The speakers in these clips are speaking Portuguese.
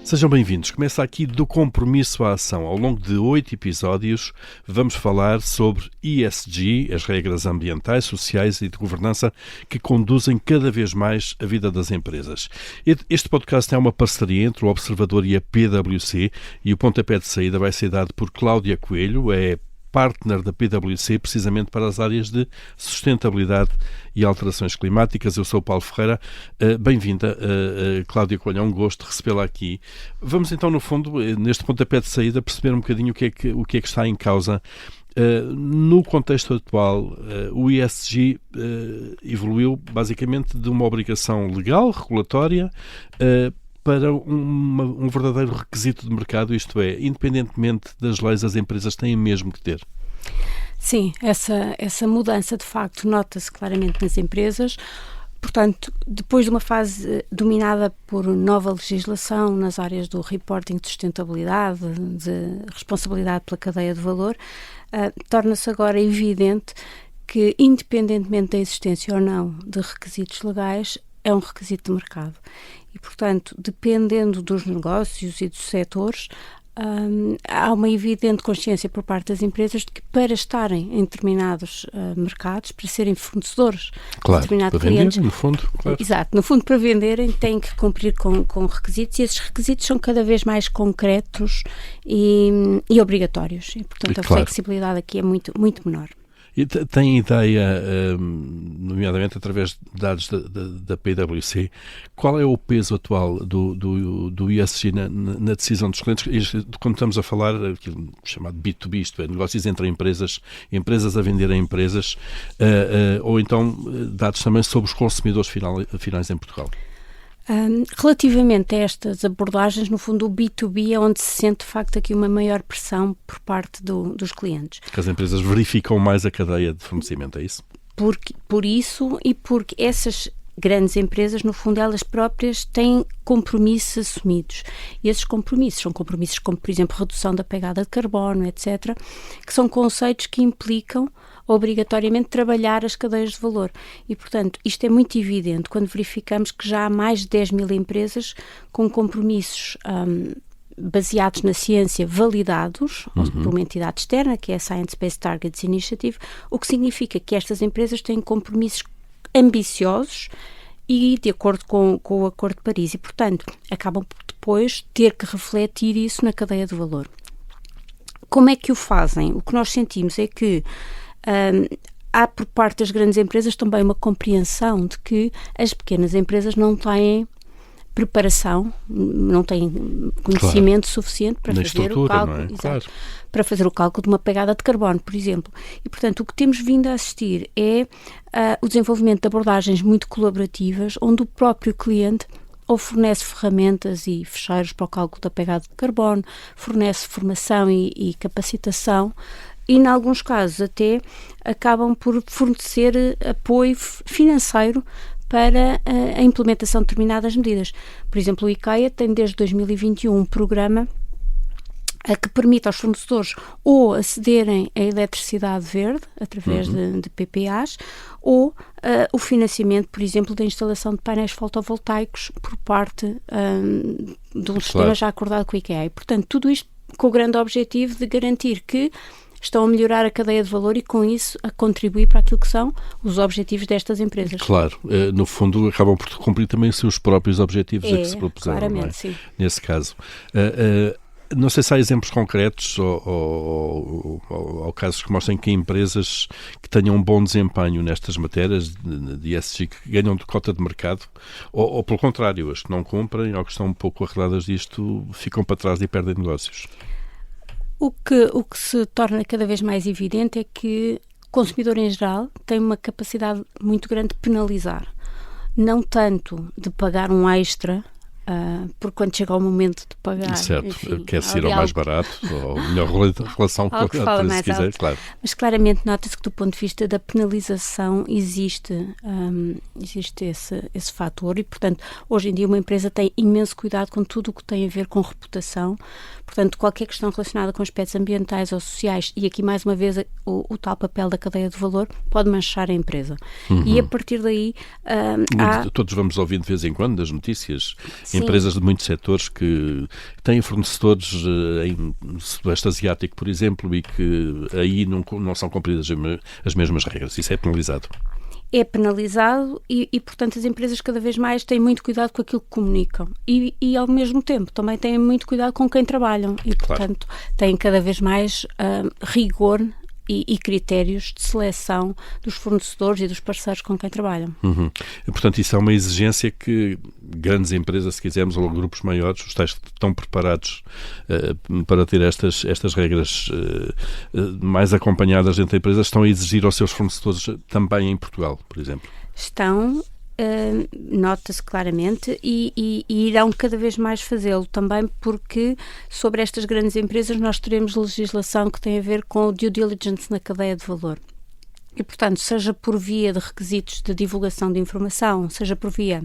Sejam bem-vindos. Começa aqui do compromisso à ação. Ao longo de 8 episódios vamos falar sobre ESG, as regras ambientais, sociais e de governança que conduzem cada vez mais a vida das empresas. Este podcast é uma parceria entre o Observador e a PwC e o pontapé de saída vai ser dado por Cláudia Coelho, é partner da PwC, precisamente para as áreas de sustentabilidade e alterações climáticas. Eu sou o Paulo Ferreira. Bem-vinda, Cláudia Coelho, é um gosto recebê-la aqui. Vamos então, no fundo, neste pontapé de saída, perceber um bocadinho o que é que está em causa. No contexto atual, o ESG evoluiu basicamente de uma obrigação legal, regulatória, para um verdadeiro requisito de mercado, isto é, independentemente das leis, as empresas têm mesmo que ter. Sim, essa mudança de facto nota-se claramente nas empresas. Portanto, depois de uma fase dominada por nova legislação nas áreas do reporting de sustentabilidade, de responsabilidade pela cadeia de valor, torna-se agora evidente que, independentemente da existência ou não de requisitos legais, é um requisito de mercado. E, portanto, dependendo dos negócios e dos setores, há uma evidente consciência por parte das empresas de que para estarem em determinados mercados, para serem fornecedores de determinados clientes, vender, no fundo, claro. Exato, no fundo, para venderem, têm que cumprir com requisitos e esses requisitos são cada vez mais concretos e obrigatórios. E, portanto, a flexibilidade aqui é muito, muito menor. E tem ideia, nomeadamente através de dados da PwC, qual é o peso atual do ESG na decisão dos clientes? Quando estamos a falar aquilo chamado B2B, isto é, negócios entre empresas a vender a empresas, ou então dados também sobre os consumidores finais em Portugal? Relativamente a estas abordagens, no fundo o B2B é onde se sente de facto aqui uma maior pressão por parte dos clientes. Porque as empresas verificam mais a cadeia de fornecimento, é isso? Por isso e porque essas grandes empresas, no fundo, elas próprias têm compromissos assumidos. E esses compromissos são compromissos como, por exemplo, redução da pegada de carbono, etc., que são conceitos que implicam obrigatoriamente trabalhar as cadeias de valor. E, portanto, isto é muito evidente quando verificamos que já há mais de 10 mil empresas com compromissos baseados na ciência validados por uma entidade externa, que é a Science Based Targets Initiative, o que significa que estas empresas têm compromissos ambiciosos e de acordo com o Acordo de Paris e, portanto, acabam por depois ter que refletir isso na cadeia de valor. Como é que o fazem? O que nós sentimos é que há por parte das grandes empresas também uma compreensão de que as pequenas empresas não têm preparação, não têm conhecimento suficiente para fazer o cálculo, para fazer o cálculo de uma pegada de carbono, por exemplo. E, portanto, o que temos vindo a assistir é o desenvolvimento de abordagens muito colaborativas, onde o próprio cliente ou fornece ferramentas e fecheiros para o cálculo da pegada de carbono, fornece formação e capacitação, e, em alguns casos, até acabam por fornecer apoio financeiro para a implementação de determinadas medidas. Por exemplo, o IKEA tem desde 2021 um programa que permite aos fornecedores ou acederem à eletricidade verde através de PPAs ou o financiamento, por exemplo, da instalação de painéis fotovoltaicos por parte de um sistema já acordado com o IKEA. E, portanto, tudo isto com o grande objetivo de garantir que estão a melhorar a cadeia de valor e, com isso, a contribuir para aquilo que são os objetivos destas empresas. Claro, no fundo acabam por cumprir também os seus próprios objetivos a que se propuseram, claramente, não é? Sim. Nesse caso. Não sei se há exemplos concretos ou casos que mostrem que empresas que tenham um bom desempenho nestas matérias de ESG que ganham de cota de mercado ou pelo contrário, as que não cumprem ou que estão um pouco arredadas disto ficam para trás e perdem negócios. O que se torna cada vez mais evidente é que o consumidor em geral tem uma capacidade muito grande de penalizar. Não tanto de pagar um extra, porque quando chega o momento de pagar... Certo, enfim, quer-se ir ao mais barato, ou melhor relação com a empresa, se quiser, claro. Mas claramente nota-se que do ponto de vista da penalização existe esse fator e, portanto, hoje em dia uma empresa tem imenso cuidado com tudo o que tem a ver com reputação. Portanto, qualquer questão relacionada com aspectos ambientais ou sociais, e aqui mais uma vez o tal papel da cadeia de valor, pode manchar a empresa. E a partir daí... Todos vamos ouvindo de vez em quando das notícias, empresas de muitos setores que têm fornecedores em Sudeste Asiático, por exemplo, e que aí não são cumpridas as mesmas regras. Isso é penalizado. É penalizado e, portanto, as empresas cada vez mais têm muito cuidado com aquilo que comunicam e ao mesmo tempo, também têm muito cuidado com quem trabalham e, portanto, têm cada vez mais rigor e critérios de seleção dos fornecedores e dos parceiros com quem trabalham. Portanto, isso é uma exigência que grandes empresas, se quisermos, ou grupos maiores, os tais que estão preparados para ter estas regras mais acompanhadas entre empresas, estão a exigir aos seus fornecedores também em Portugal, por exemplo. Estão, nota-se claramente e irão cada vez mais fazê-lo também porque sobre estas grandes empresas nós teremos legislação que tem a ver com o due diligence na cadeia de valor. E, portanto, seja por via de requisitos de divulgação de informação, seja por via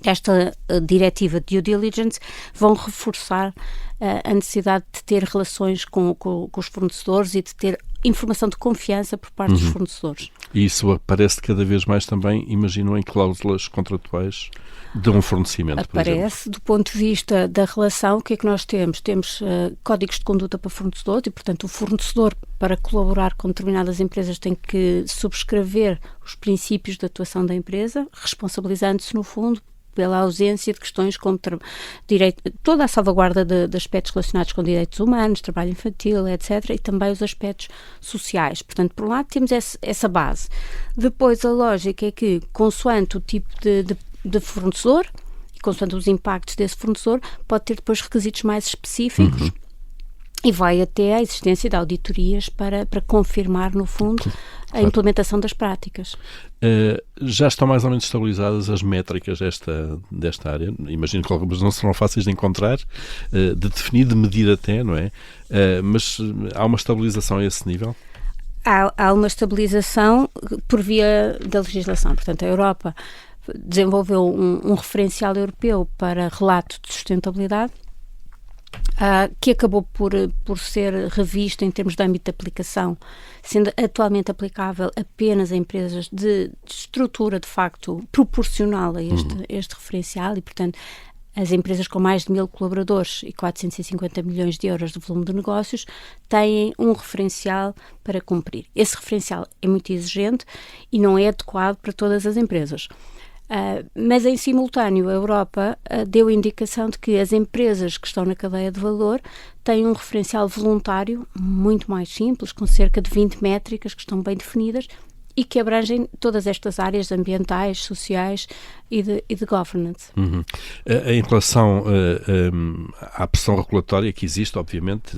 desta diretiva de due diligence, vão reforçar a necessidade de ter relações com os fornecedores e de ter informação de confiança por parte dos fornecedores. E isso aparece cada vez mais também, imagino, em cláusulas contratuais de um fornecimento, por exemplo. Aparece, do ponto de vista da relação, o que é que nós temos? Temos códigos de conduta para fornecedores e, portanto, o fornecedor, para colaborar com determinadas empresas, tem que subscrever os princípios de atuação da empresa, responsabilizando-se, no fundo, pela ausência de questões como toda a salvaguarda de aspectos relacionados com direitos humanos, trabalho infantil, etc., e também os aspectos sociais. Portanto, por um lado, temos essa base. Depois, a lógica é que, consoante o tipo de fornecedor, e consoante os impactos desse fornecedor, pode ter depois requisitos mais específicos e vai até à existência de auditorias para confirmar, no fundo, a implementação das práticas. Já estão mais ou menos estabilizadas as métricas desta área? Imagino que algumas não serão fáceis de encontrar, de definir, de medir até, não é? Mas há uma estabilização a esse nível? Há uma estabilização por via da legislação. Portanto, a Europa desenvolveu um referencial europeu para relato de sustentabilidade, que acabou por ser revisto em termos de âmbito de aplicação, sendo atualmente aplicável apenas a empresas de estrutura, de facto, proporcional a este referencial e, portanto, as empresas com mais de 1.000 colaboradores e 450 milhões de euros de volume de negócios têm um referencial para cumprir. Esse referencial é muito exigente e não é adequado para todas as empresas. Mas em simultâneo a Europa deu indicação de que as empresas que estão na cadeia de valor têm um referencial voluntário muito mais simples, com cerca de 20 métricas que estão bem definidas e que abrangem todas estas áreas ambientais, sociais e de governance. Em relação à pressão regulatória que existe, obviamente,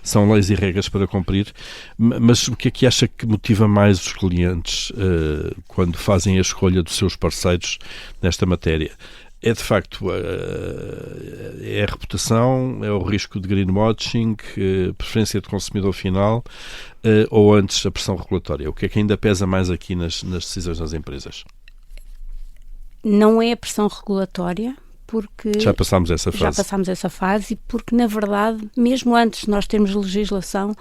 são leis e regras para cumprir, mas o que é que acha que motiva mais os clientes quando fazem a escolha dos seus parceiros nesta matéria? É de facto é a reputação, é o risco de greenwashing, preferência de consumidor final ou antes a pressão regulatória? O que é que ainda pesa mais aqui nas decisões das empresas? Não é a pressão regulatória, porque... Já passámos essa fase. Já passámos essa fase, porque na verdade, mesmo antes de nós termos legislação,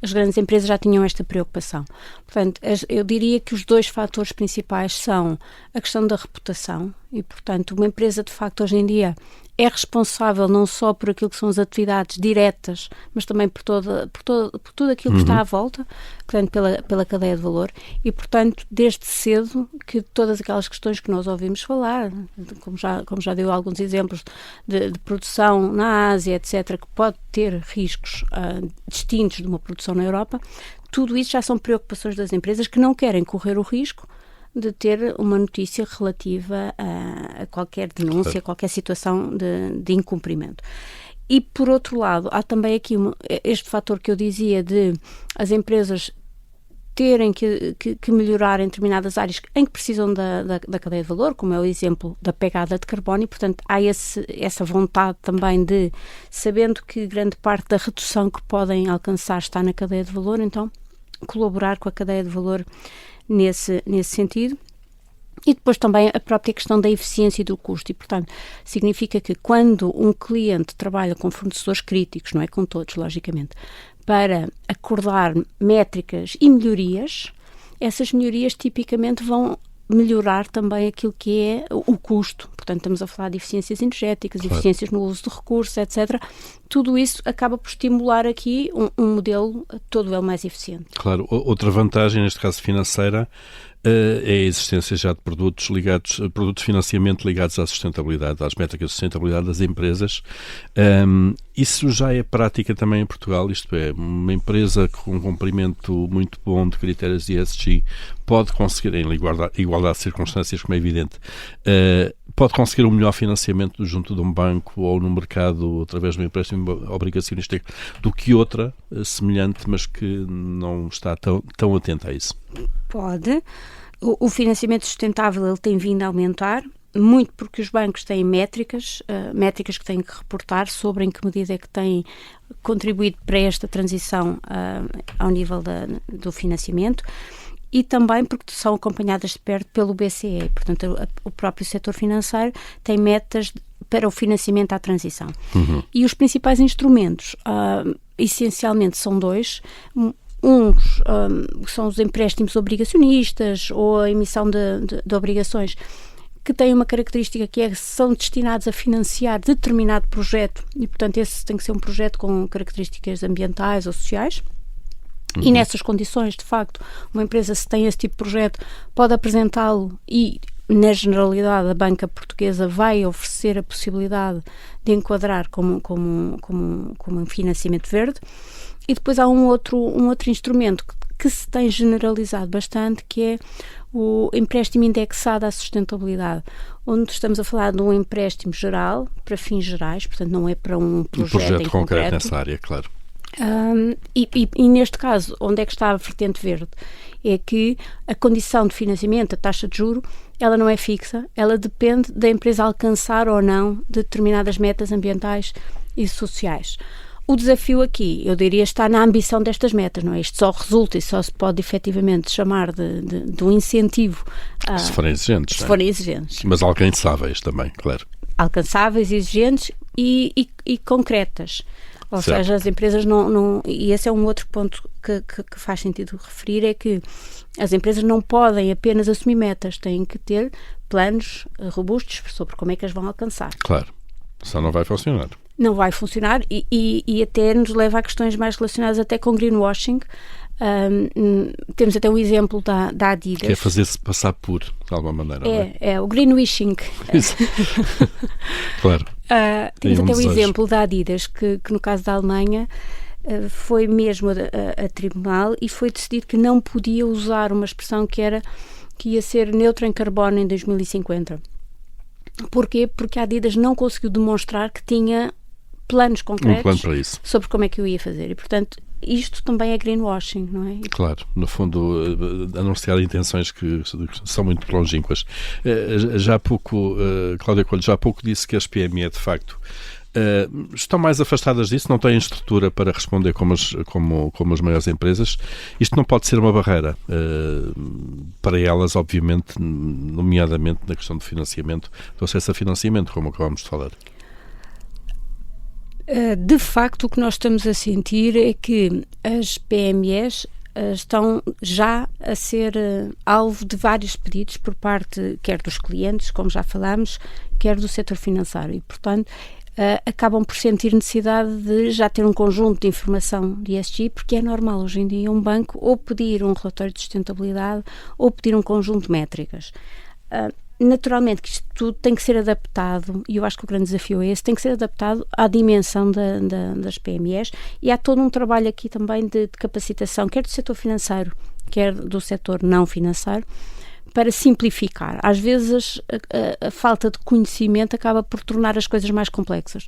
as grandes empresas já tinham esta preocupação. Portanto, eu diria que os dois fatores principais são a questão da reputação e, portanto, uma empresa, de facto, hoje em dia é responsável não só por aquilo que são as atividades diretas, mas também por tudo aquilo que está à volta, portanto, pela cadeia de valor e, portanto, desde cedo que todas aquelas questões que nós ouvimos falar, como já deu alguns exemplos de produção na Ásia, etc., que pode ter riscos distintos de uma produção na Europa, tudo isso já são preocupações das empresas que não querem correr o risco de ter uma notícia relativa a qualquer denúncia, a qualquer situação de incumprimento. E, por outro lado, há também aqui este fator que eu dizia de as empresas terem que melhorar em determinadas áreas em que precisam da cadeia de valor, como é o exemplo da pegada de carbono, e, portanto, há essa vontade também de, sabendo que grande parte da redução que podem alcançar está na cadeia de valor, então, colaborar com a cadeia de valor nesse sentido. E depois também a própria questão da eficiência e do custo. E, portanto, significa que quando um cliente trabalha com fornecedores críticos, não é com todos, logicamente, para acordar métricas e melhorias, essas melhorias tipicamente vão melhorar também aquilo que é o custo. Portanto, estamos a falar de eficiências energéticas, claro, eficiências no uso de recursos, etc. Tudo isso acaba por estimular aqui um modelo todo ele mais eficiente. Claro. Outra vantagem, neste caso financeira, é a existência já de produtos de financiamento ligados à sustentabilidade, às métricas de sustentabilidade das empresas. Isso já é prática também em Portugal, isto é, uma empresa com um cumprimento muito bom de critérios de ESG pode conseguir, em igualdade de circunstâncias, como é evidente, pode conseguir um melhor financiamento junto de um banco ou no mercado através de um empréstimo obrigacionista do que outra semelhante, mas que não está tão atenta a isso. Pode. O financiamento sustentável ele tem vindo a aumentar, muito porque os bancos têm métricas que têm que reportar sobre em que medida é que têm contribuído para esta transição ao nível do financiamento, e também porque são acompanhadas de perto pelo BCE. Portanto, o próprio setor financeiro tem metas para o financiamento à transição. Uhum. E os principais instrumentos, essencialmente, são dois. Uns são os empréstimos obrigacionistas ou a emissão de obrigações que têm uma característica que é que são destinados a financiar determinado projeto e, portanto, esse tem que ser um projeto com características ambientais ou sociais. Uhum. E nessas condições, de facto, uma empresa, se tem esse tipo de projeto, pode apresentá-lo e, na generalidade, a banca portuguesa vai oferecer a possibilidade de enquadrar como um financiamento verde. E depois há um outro instrumento que se tem generalizado bastante, que é o empréstimo indexado à sustentabilidade, onde estamos a falar de um empréstimo geral, para fins gerais, portanto não é para um projeto em concreto nessa área, claro. E neste caso, onde é que está a vertente verde? É que a condição de financiamento, a taxa de juro, ela não é fixa, ela depende da empresa alcançar ou não determinadas metas ambientais e sociais. O desafio aqui, eu diria, está na ambição destas metas, não é? Isto só resulta e só se pode efetivamente chamar de um incentivo. Se forem exigentes. Se forem exigentes. Mas alcançáveis também, claro. Alcançáveis, exigentes e concretas. Ou certo. Seja, as empresas não... E esse é um outro ponto que faz sentido referir, é que as empresas não podem apenas assumir metas, têm que ter planos robustos sobre como é que as vão alcançar. Claro. Só não vai funcionar. Não vai funcionar e até nos leva a questões mais relacionadas até com greenwashing. Temos até um exemplo da Adidas. Que é fazer-se passar por, de alguma maneira. É o greenwashing. Claro. Temos até o exemplo da Adidas, que no caso da Alemanha foi mesmo a tribunal e foi decidido que não podia usar uma expressão que ia ser neutra em carbono em 2050. Porquê? Porque a Adidas não conseguiu demonstrar que tinha planos concretos para isso. Sobre como é que eu ia fazer. E, portanto, isto também é greenwashing, não é? Claro, no fundo, anunciar intenções que são muito longínquas. Já há pouco, Cláudia Coelho, disse que as PME, de facto, estão mais afastadas disso, não têm estrutura para responder como as maiores empresas. Isto não pode ser uma barreira para elas, obviamente, nomeadamente na questão do financiamento, do acesso a financiamento, como acabámos de falar. De facto, o que nós estamos a sentir é que as PMEs estão já a ser alvo de vários pedidos por parte, quer dos clientes, como já falámos, quer do setor financeiro e, portanto, acabam por sentir necessidade de já ter um conjunto de informação de ESG, porque é normal hoje em dia um banco ou pedir um relatório de sustentabilidade ou pedir um conjunto de métricas. Naturalmente que isto tudo tem que ser adaptado, e eu acho que o grande desafio é esse, tem que ser adaptado à dimensão das PMEs, e há todo um trabalho aqui também de capacitação, quer do setor financeiro, quer do setor não financeiro, para simplificar. Às vezes a falta de conhecimento acaba por tornar as coisas mais complexas.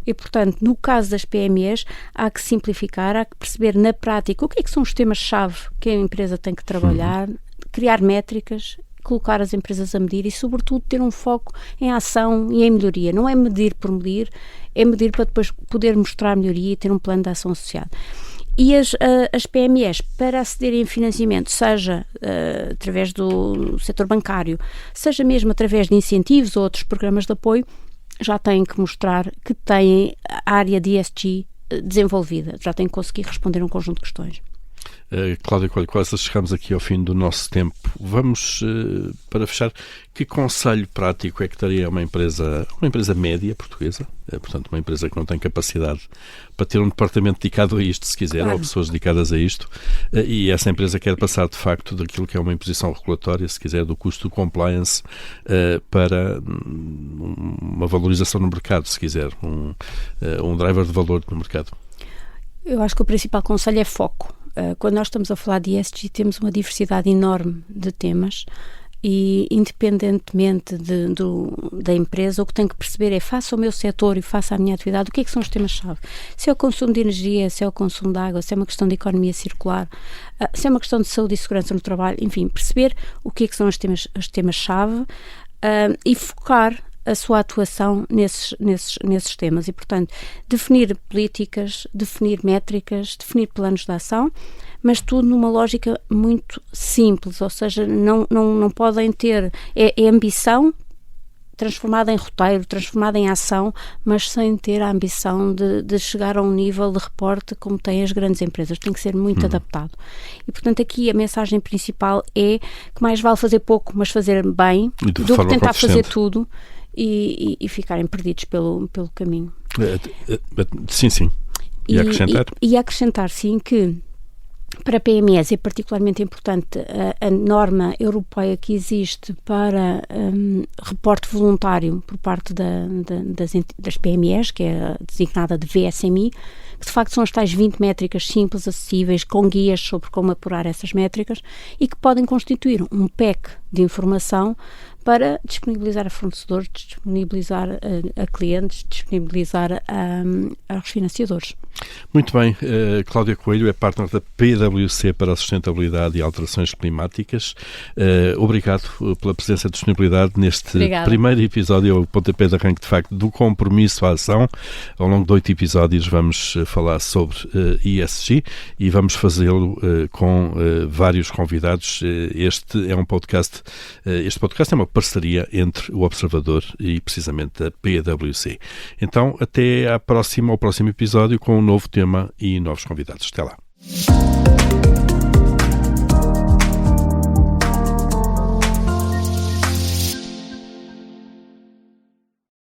E, portanto, no caso das PMEs, há que simplificar, há que perceber na prática o que é que são os temas-chave que a empresa tem que trabalhar, criar métricas, colocar as empresas a medir e, sobretudo, ter um foco em ação e em melhoria. Não é medir por medir, é medir para depois poder mostrar melhoria e ter um plano de ação associado. E as PMEs, para acederem a financiamento, seja através do setor bancário, seja mesmo através de incentivos ou outros programas de apoio, já têm que mostrar que têm a área de ESG desenvolvida, já têm que conseguir responder a um conjunto de questões. Cláudia Coelho, quase chegamos aqui ao fim do nosso tempo. Vamos, para fechar, que conselho prático é que daria a uma empresa média portuguesa, portanto uma empresa que não tem capacidade para ter um departamento dedicado a isto, se quiser, claro, ou pessoas dedicadas a isto, e essa empresa quer passar de facto daquilo que é uma imposição regulatória, se quiser, do custo do compliance, para uma valorização no mercado, se quiser, um driver de valor no mercado? Eu acho que o principal conselho é foco. Quando nós estamos a falar de ESG, temos uma diversidade enorme de temas e, independentemente da empresa, o que tem que perceber é, face ao meu setor e face à minha atividade, o que é que são os temas-chave? Se é o consumo de energia, se é o consumo de água, se é uma questão de economia circular, se é uma questão de saúde e segurança no trabalho, enfim, perceber o que é que são os temas-chave e focar a sua atuação nesses temas e, portanto, definir políticas, definir métricas, definir planos de ação, mas tudo numa lógica muito simples, ou seja, não podem ter... É ambição transformada em roteiro, transformada em ação, mas sem ter a ambição de chegar a um nível de reporte como têm as grandes empresas. Tem que ser muito adaptado. E, portanto, aqui a mensagem principal é que mais vale fazer pouco, mas fazer bem, do que tentar fazer tudo e ficarem perdidos pelo caminho. Sim. E acrescentar? E acrescentar, sim, que para PMEs é particularmente importante a norma europeia que existe para reporte voluntário por parte das PMEs, que é designada de VSMI, que de facto são as tais 20 métricas simples, acessíveis, com guias sobre como apurar essas métricas e que podem constituir um pack de informação para disponibilizar a fornecedores, disponibilizar a clientes, disponibilizar aos financiadores. Muito bem. Cláudia Coelho é partner da PwC para a Sustentabilidade e Alterações Climáticas. Obrigado pela presença e disponibilidade neste primeiro episódio, o pontapé de arranque, de facto, do compromisso à ação. Ao longo de 8 episódios vamos falar sobre ESG e vamos fazê-lo com vários convidados. Este podcast é uma parceria entre o Observador e precisamente a PwC. Então, até ao próximo episódio com um novo tema e novos convidados. Até lá.